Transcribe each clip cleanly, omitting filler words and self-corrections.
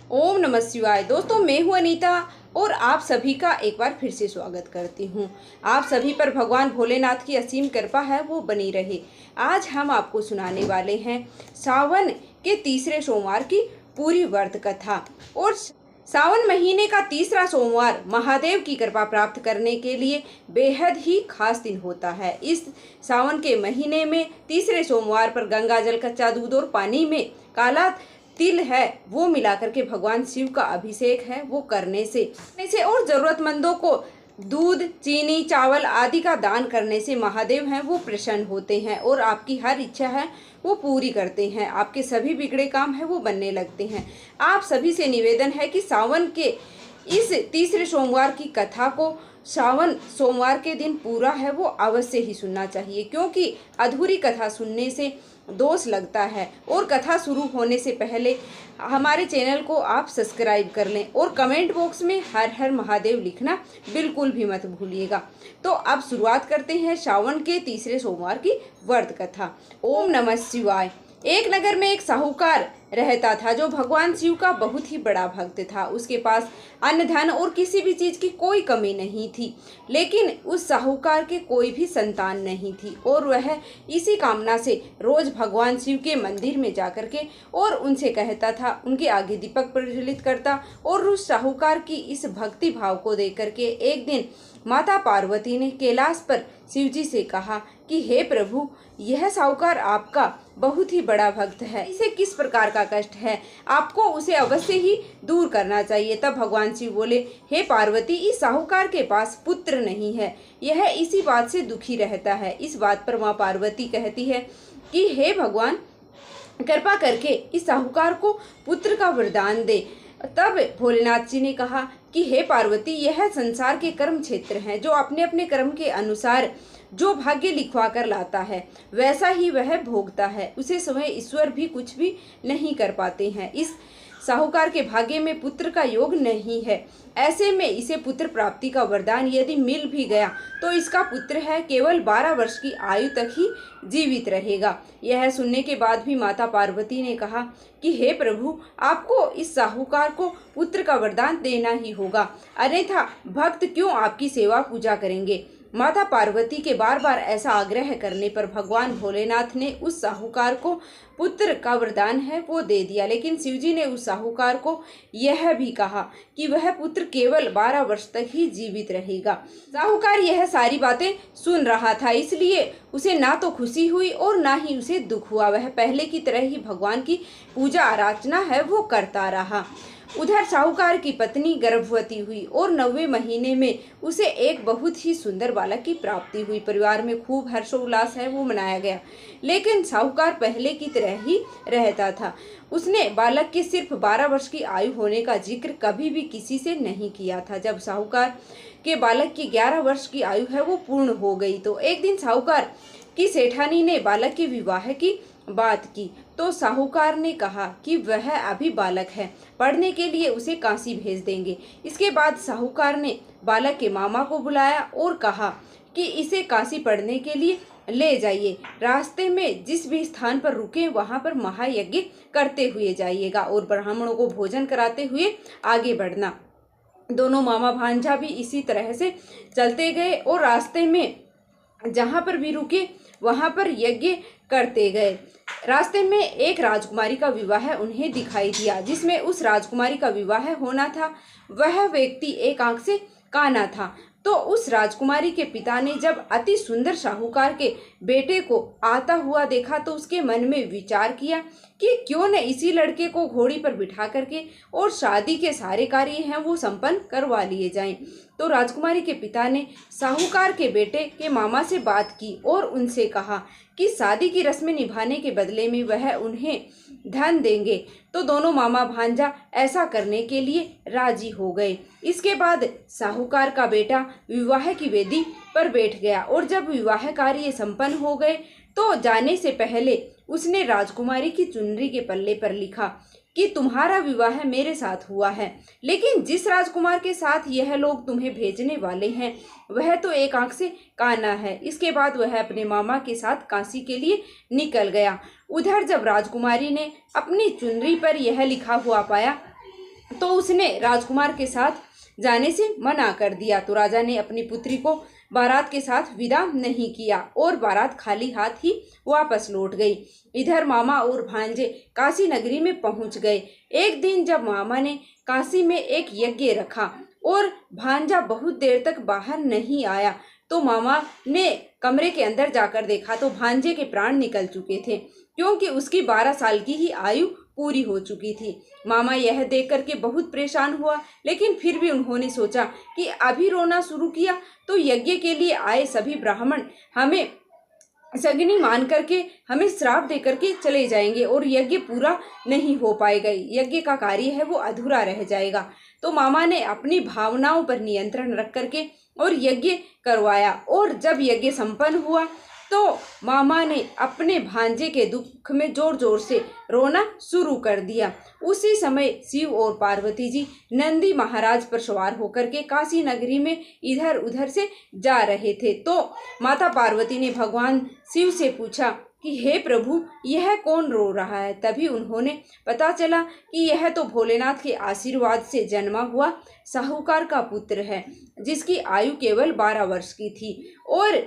ओम नमः शिवाय। दोस्तों, मैं हूँ अनीता और आप सभी का एक बार फिर से स्वागत करती हूँ। आप सभी पर भगवान भोलेनाथ की असीम कृपा है, वो बनी रहे। आज हम आपको सुनाने वाले हैं सावन के तीसरे सोमवार की पूरी व्रत कथा। और सावन महीने का तीसरा सोमवार महादेव की कृपा प्राप्त करने के लिए बेहद ही खास दिन होता है। इस सावन के महीने में तीसरे सोमवार पर गंगा जल, कच्चा दूध और पानी में काला तिल है वो मिलाकर के भगवान शिव का अभिषेक है वो करने से और जरूरतमंदों को दूध, चीनी, चावल आदि का दान करने से महादेव हैं वो प्रसन्न होते हैं और आपकी हर इच्छा है वो पूरी करते हैं। आपके सभी बिगड़े काम है वो बनने लगते हैं। आप सभी से निवेदन है कि सावन के इस तीसरे सोमवार की कथा को सावन सोमवार के दिन पूरा है वो अवश्य ही सुनना चाहिए, क्योंकि अधूरी कथा सुनने से दोष लगता है। और कथा शुरू होने से पहले हमारे चैनल को आप सब्सक्राइब कर लें और कमेंट बॉक्स में हर हर महादेव लिखना बिल्कुल भी मत भूलिएगा। तो अब शुरुआत करते हैं सावन के तीसरे सोमवार की व्रत कथा। ओम नमः शिवाय। एक नगर में एक साहूकार रहता था जो भगवान शिव का बहुत ही बड़ा भक्त था। उसके पास अन्न, धन और किसी भी चीज की कोई कमी नहीं थी, लेकिन उस साहूकार के कोई भी संतान नहीं थी और वह इसी कामना से रोज भगवान शिव के मंदिर में जाकर के और उनसे कहता था, उनके आगे दीपक प्रज्वलित करता। और उस साहूकार की इस भक्ति भाव को देख करके एक दिन माता पार्वती ने कैलाश पर शिवजी से कहा कि हे प्रभु, यह साहूकार आपका बहुत ही बड़ा भक्त है, इसे किस प्रकार का कष्ट है, आपको उसे अवश्य ही दूर करना चाहिए। तब भगवान शिव बोले, हे पार्वती, इस साहूकार के पास पुत्र नहीं है, यह इसी बात से दुखी रहता है। इस बात पर माँ पार्वती कहती है कि हे भगवान, कृपा करके इस साहूकार को पुत्र का वरदान दे। तब भोलेनाथ जी ने कहा कि हे पार्वती, यह संसार के कर्म क्षेत्र हैं, जो अपने अपने कर्म के अनुसार जो भाग्य लिखवा कर लाता है वैसा ही वह भोगता है, उसे स्वयं ईश्वर भी कुछ भी नहीं कर पाते हैं। इस साहूकार के भाग्य में पुत्र का योग नहीं है, ऐसे में इसे पुत्र प्राप्ति का वरदान यदि मिल भी गया तो इसका पुत्र है केवल 12 वर्ष की आयु तक ही जीवित रहेगा। यह सुनने के बाद भी माता पार्वती ने कहा कि हे प्रभु, आपको इस साहूकार को पुत्र का वरदान देना ही होगा, अन्यथा भक्त क्यों आपकी सेवा पूजा करेंगे। माता पार्वती के बार बार ऐसा आग्रह करने पर भगवान भोलेनाथ ने उस साहूकार को पुत्र का वरदान है वो दे दिया, लेकिन शिवजी ने उस साहूकार को यह भी कहा कि वह पुत्र केवल 12 वर्ष तक ही जीवित रहेगा। साहूकार यह सारी बातें सुन रहा था, इसलिए उसे ना तो खुशी हुई और ना ही उसे दुख हुआ। वह पहले की तरह ही भगवान की पूजा अर्चना है वो करता रहा। उधर साहूकार की पत्नी गर्भवती हुई और 9वें महीने में उसे एक बहुत ही सुंदर बालक की प्राप्ति हुई। परिवार में खूब हर्षोल्लास है वो मनाया गया, लेकिन साहूकार पहले की तरह ही रहता था। उसने बालक के सिर्फ 12 वर्ष की आयु होने का जिक्र कभी भी किसी से नहीं किया था। जब साहूकार के बालक की 11 वर्ष की आयु है वो पूर्ण हो गई तो एक दिन साहूकार की सेठानी ने बालक के विवाह की बात की तो साहूकार ने कहा कि वह अभी बालक है, पढ़ने के लिए उसे काशी भेज देंगे। इसके बाद साहूकार ने बालक के मामा को बुलाया और कहा कि इसे काशी पढ़ने के लिए ले जाइए। रास्ते में जिस भी स्थान पर रुके वहां पर महायज्ञ करते हुए जाइएगा और ब्राह्मणों को भोजन कराते हुए आगे बढ़ना। दोनों मामा भांजा भी इसी तरह से चलते गए और रास्ते में जहां पर भी रुके वहां पर यज्ञ करते गए। रास्ते में एक राजकुमारी का विवाह उन्हें दिखाई दिया, जिसमें उस राजकुमारी का विवाह होना था वह व्यक्ति एक आंख से काना था। तो उस राजकुमारी के पिता ने जब अति सुंदर साहूकार के बेटे को आता हुआ देखा तो उसके मन में विचार किया कि क्यों न इसी लड़के को घोड़ी पर बिठा करके और शादी के सारे कार्य हैं वो संपन्न करवा लिए जाएं। तो राजकुमारी के पिता ने साहूकार के बेटे के मामा से बात की और उनसे कहा कि शादी की रस्में निभाने के बदले में वह उन्हें धन देंगे। तो दोनों मामा भांजा ऐसा करने के लिए राजी हो गए। इसके बाद साहूकार का बेटा विवाह की वेदी पर बैठ गया और जब विवाह कार्य संपन्न हो गए तो जाने से पहले उसने राजकुमारी की चुनरी के पल्ले पर लिखा कि तुम्हारा विवाह मेरे साथ हुआ है, लेकिन जिस राजकुमार के साथ यह लोग तुम्हें भेजने वाले हैं वह तो एक आंख से काना है। इसके बाद वह अपने मामा के साथ काशी के लिए निकल गया। उधर जब राजकुमारी ने अपनी चुनरी पर यह लिखा हुआ पाया तो उसने राजकुमार के साथ जाने से मना कर दिया। तो राजा ने अपनी पुत्री को बारात के साथ विदा नहीं किया और बारात खाली हाथ ही वापस लौट गई। इधर मामा और भांजे काशी नगरी में पहुंच गए। एक दिन जब मामा ने काशी में एक यज्ञ रखा और भांजा बहुत देर तक बाहर नहीं आया, तो मामा ने कमरे के अंदर जाकर देखा तो भांजे के प्राण निकल चुके थे, क्योंकि उसकी 12 साल की ही आयु पूरी हो चुकी थी। मामा यह देख करके बहुत परेशान हुआ, लेकिन फिर भी उन्होंने सोचा कि अभी रोना शुरू किया तो यज्ञ के लिए आए सभी ब्राह्मण हमें सगनी मान करके हमें श्राप दे करके चले जाएंगे और यज्ञ पूरा नहीं हो पाएगा, यज्ञ का कार्य है वो अधूरा रह जाएगा। तो मामा ने अपनी भावनाओं पर नियंत्रण रख करके और यज्ञ करवाया, और जब यज्ञ संपन्न हुआ तो मामा ने अपने भांजे के दुख में जोर जोर से रोना शुरू कर दिया। उसी समय शिव और पार्वती जी नंदी महाराज पर सवार होकर के काशी नगरी में इधर उधर से जा रहे थे। तो माता पार्वती ने भगवान शिव से पूछा कि हे प्रभु, यह कौन रो रहा है। तभी उन्होंने पता चला कि यह तो भोलेनाथ के आशीर्वाद से जन्मा हुआ साहूकार का पुत्र है, जिसकी आयु केवल 12 वर्ष की थी और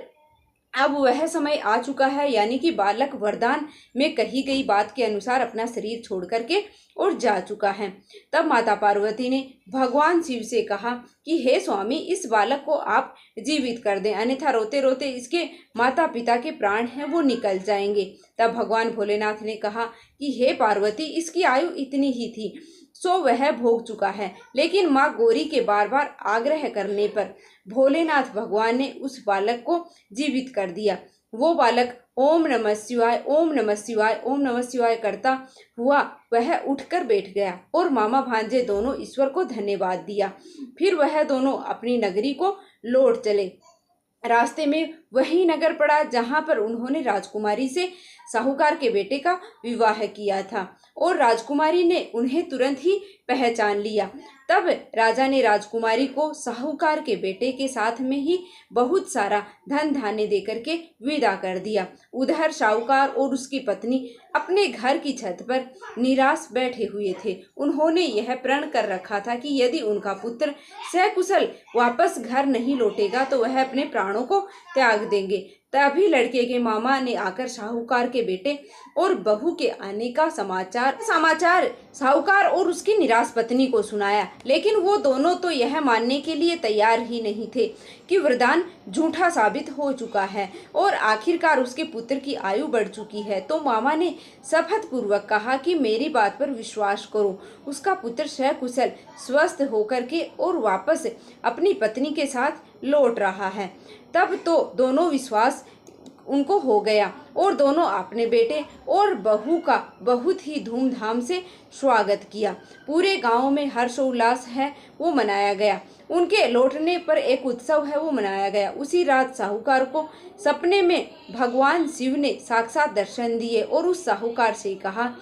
अब वह समय आ चुका है, यानी कि बालक वरदान में कही गई बात के अनुसार अपना शरीर छोड़ करके और जा चुका है। तब माता पार्वती ने भगवान शिव से कहा कि हे स्वामी, इस बालक को आप जीवित कर दें, अन्यथा रोते रोते इसके माता पिता के प्राण हैं वो निकल जाएंगे। तब भगवान भोलेनाथ ने कहा कि हे पार्वती, इसकी आयु इतनी ही थी, सो वह भोग चुका है। लेकिन माँ गौरी के बार बार आग्रह करने पर भोलेनाथ भगवान ने उस बालक को जीवित कर दिया। वो बालक ओम नमः शिवाय, ओम नमः शिवाय, ओम नमः शिवाय करता हुआ वह उठकर बैठ गया और मामा भांजे दोनों ईश्वर को धन्यवाद दिया। फिर वह दोनों अपनी नगरी को लौट चले। रास्ते में वही नगर पड़ा जहां पर उन्होंने राजकुमारी से साहूकार के बेटे का विवाह किया था, और राजकुमारी ने उन्हें तुरंत ही पहचान लिया। तब राजा ने राजकुमारी को साहूकार के बेटे के साथ में ही बहुत सारा धन धान्य देकर के विदा कर दिया। उधर साहूकार और उसकी पत्नी अपने घर की छत पर निराश बैठे हुए थे। उन्होंने यह प्रण कर रखा था कि यदि उनका पुत्र सकुशल वापस घर नहीं लौटेगा तो वह अपने प्राणों को त्याग देंगे। तभी लड़के के मामा ने आकर साहूकार के बेटे और बहू के आने का समाचार साहूकार और उसकी निराश पत्नी को सुनाया, लेकिन वो दोनों तो यह मानने के लिए तैयार ही नहीं थे कि वरदान झूठा साबित हो चुका है और आखिरकार उसके पुत्र की आयु बढ़ चुकी है। तो मामा ने शपथ पूर्वक कहा कि मेरी बात पर विश्वास करो, उसका पुत्र सकुशल स्वस्थ होकर के और वापस अपनी पत्नी के साथ लौट रहा है। तब तो दोनों विश्वास उनको हो गया और दोनों अपने बेटे और बहू का बहुत ही धूमधाम से स्वागत किया। पूरे गांव में हर्षोल्लास है वो मनाया गया। उनके लौटने पर एक उत्सव है वो मनाया गया। उसी रात साहूकार को सपने में भगवान शिव ने साक्षात दर्शन दिए और उस साहूकार से कहा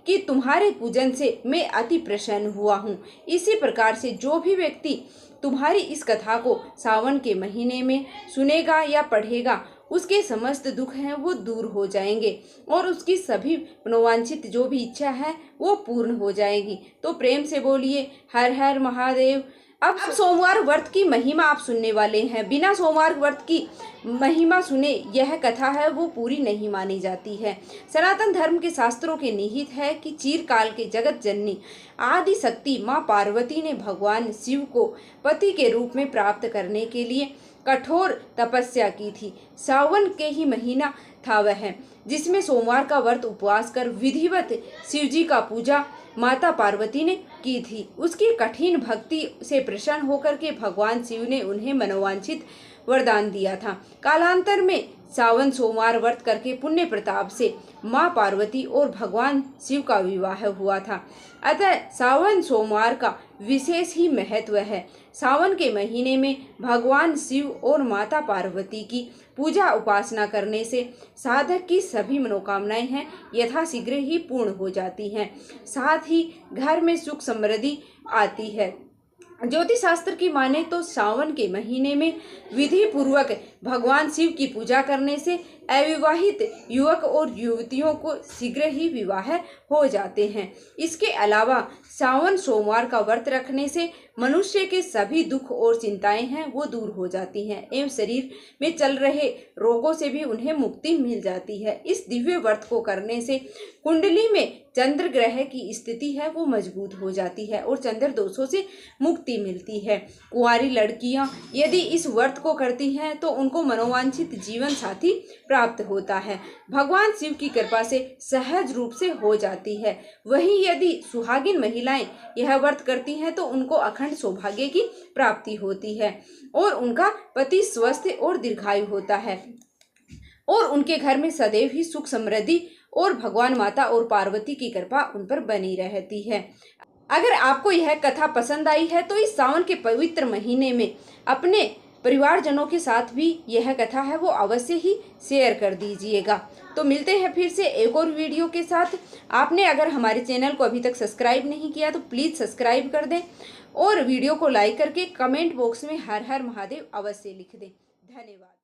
कि तुम्हारे पूजन से मैं अति प्रसन्न हुआ हूँ। इसी प्रकार से जो भी व्यक्ति तुम्हारी इस कथा को सावन के महीने में सुनेगा या पढ़ेगा, उसके समस्त दुख हैं वो दूर हो जाएंगे और उसकी सभी मनोवांछित जो भी इच्छा है वो पूर्ण हो जाएगी। तो प्रेम से बोलिए हर हर महादेव। अब सोमवार व्रत की महिमा आप सुनने वाले हैं। बिना सोमवार व्रत की महिमा सुने यह कथा है वो पूरी नहीं मानी जाती है। सनातन धर्म के शास्त्रों के निहित है कि चिरकाल के जगत जननी आदि शक्ति माँ पार्वती ने भगवान शिव को पति के रूप में प्राप्त करने के लिए कठोर तपस्या की थी। सावन के ही महीना था वह, जिसमें सोमवार का व्रत उपवास कर विधिवत शिवजी का पूजा माता पार्वती ने की थी। उसकी कठिन भक्ति से प्रसन्न होकर के भगवान शिव ने उन्हें मनोवांछित वरदान दिया था। कालांतर में सावन सोमवार व्रत करके पुण्य प्रताप से माँ पार्वती और भगवान शिव का विवाह हुआ था। अतः सावन सोमवार का विशेष ही महत्व है। सावन के महीने में भगवान शिव और माता पार्वती की पूजा उपासना करने से साधक की सभी मनोकामनाएं हैं यथाशीघ्र ही पूर्ण हो जाती हैं। साथ ही घर में सुख समृद्धि आती है। ज्योतिष शास्त्र की माने तो सावन के महीने में विधि पूर्वक भगवान शिव की पूजा करने से अविवाहित युवक और युवतियों को शीघ्र ही विवाह हो जाते हैं। इसके अलावा सावन सोमवार का व्रत रखने से मनुष्य के सभी दुख और चिंताएं हैं वो दूर हो जाती हैं एवं शरीर में चल रहे रोगों से भी उन्हें मुक्ति मिल जाती है। इस दिव्य व्रत को करने से कुंडली में चंद्र ग्रह की स्थिति है वो मजबूत हो जाती है और चंद्र दोषों से मुक्ति मिलती है। कुंवारी लड़कियां यदि इस व्रत को करती हैं तो उनको मनोवांछित जीवन साथी प्राप्त होता है, भगवान शिव की कृपा से सहज रूप से हो जाती है। वहीं यदि सुहागिन महिलाएं यह व्रत करती हैं तो उनको अखंड सौभाग्य की प्राप्ति होती है और उनका पति स्वस्थ और दीर्घायु होता है और उनके घर में सदैव ही सुख समृद्धि और भगवान माता और पार्वती की कृपा उन पर बनी रहती है। अगर आपको यह कथा पसंद आई है तो इस सावन के पवित्र महीने में अपने परिवारजनों के साथ भी यह कथा है वो अवश्य ही शेयर कर दीजिएगा। तो मिलते हैं फिर से एक और वीडियो के साथ। आपने अगर हमारे चैनल को अभी तक सब्सक्राइब नहीं किया तो प्लीज़ सब्सक्राइब कर दें और वीडियो को लाइक करके कमेंट बॉक्स में हर हर महादेव अवश्य लिख दें। धन्यवाद।